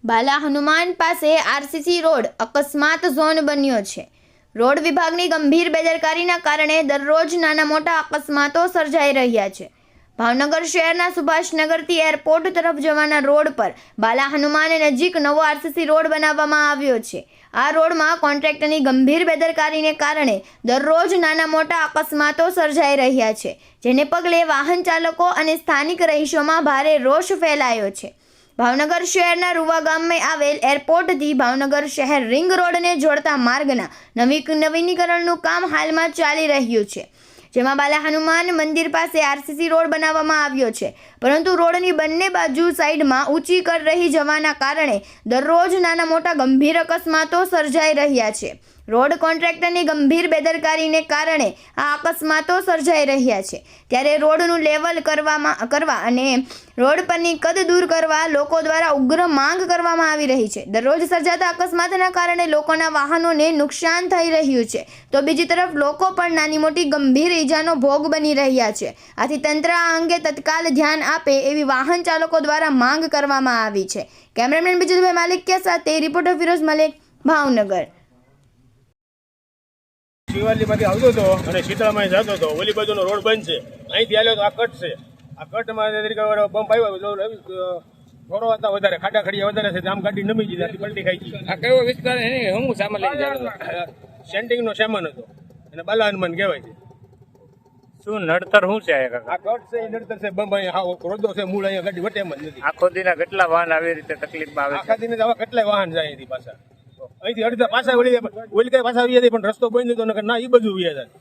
બાલા હનુમાન પાસે RCC road અકસ્માત zone બન્યો છે। રોડ વિભાગની ગંભીર બેદરકારીના કારણે દરરોજ નાના મોટા અકસ્માતો સર્જાઈ રહ્યા છે। ભાવનગર શહેરના સુભાષનગરથી એરપોર્ટ તરફ જવાના રોડ પર બાલા હનુમાન નજીક નવો આરસીસી રોડ બનાવવામાં આવ્યો છે। આ રોડમાં કોન્ટ્રાક્ટરની ગંભીર બેદરકારીને કારણે દરરોજ નાના મોટા અકસ્માતો સર્જાઈ રહ્યા છે, જેને પગલે વાહન ચાલકો અને સ્થાનિક રહીશોમાં ભારે રોષ ફેલાયો છે। ભાવનગર શહેરના રૂવા ગામમાં આવેલ એરપોર્ટથી ભાવનગર શહેર રિંગ રોડને જોડતા માર્ગના નવીનીકરણનું કામ હાલમાં ચાલી રહ્યું છે, જેમાં બાલા હનુમાન મંદિર પાસે આરસીસી રોડ બનાવવામાં આવ્યો છે, પરંતુ રોડની બંને બાજુ સાઈડમાં ઊંચી કર રહી જવાના કારણે દરરોજ નાના મોટા ગંભીર અકસ્માતો સર્જાઈ રહ્યા છે। રોડ કોન્ટ્રાક્ટરની ગંભીર બેદરકારીને કારણે આ અકસ્માતો સર્જાઈ રહ્યા છે, ત્યારે રોડનું લેવલ કરવા અને રોડ પરની કદ દૂર કરવા લોકો દ્વારા ઉગ્ર માંગ કરવામાં આવી રહી છે। દરરોજ સર્જાતા અકસ્માતના કારણે લોકોના વાહનોને નુકસાન થઈ રહ્યું છે, તો બીજી તરફ લોકો પણ નાની મોટી ગંભીર ઈજાનો ભોગ બની રહ્યા છે। આથી તંત્ર આ અંગે તત્કાલ ધ્યાન આપે એવી વાહન ચાલકો દ્વારા માંગ કરવામાં આવી છે। કેમેરામેન બીજુભાઈ માલિકિયા સાથે રિપોર્ટર ફિરોઝ મલેક, ભાવનગર। શિવાલીમાંથી આવતો હતો અને શીતળામાં જતો હતો। ઓલી બાજુનો રોડ બંધ છે, અહીંથી આવ્યો તો આ કટ છે। આ કટમાં પંપ આવ્યો થોડો હતા વધારે ખાડા ખડીયા વધારે છે, આમ ગાડી નમી ગઈ, પલટી ખાઈ ગઈ। આ કયો વિસ્તાર હું સામાન લઈને જતો? સેન્ટિંગનો સામાન હતો અને બાલા હનુમાન કહેવાય છે। શું નડતર શું છે આ કટ છે, એ નડતર છે, બંધ અહીંયા રોદો છે, મૂળ અહીંયા ગાડી વટે એમ જ નથી। આખો દિના કેટલા વાહન આવી રીતે તકલીફમાં આવે છે? આખા દિને આવા કેટલાય વાહન જાય અહીંથી પાછા, અહીંથી અડધા પાછા ઓલી કઈ પાછા આવી જાય, પણ રસ્તો બંધ હતો, ના એ બધું વ્યા જાય।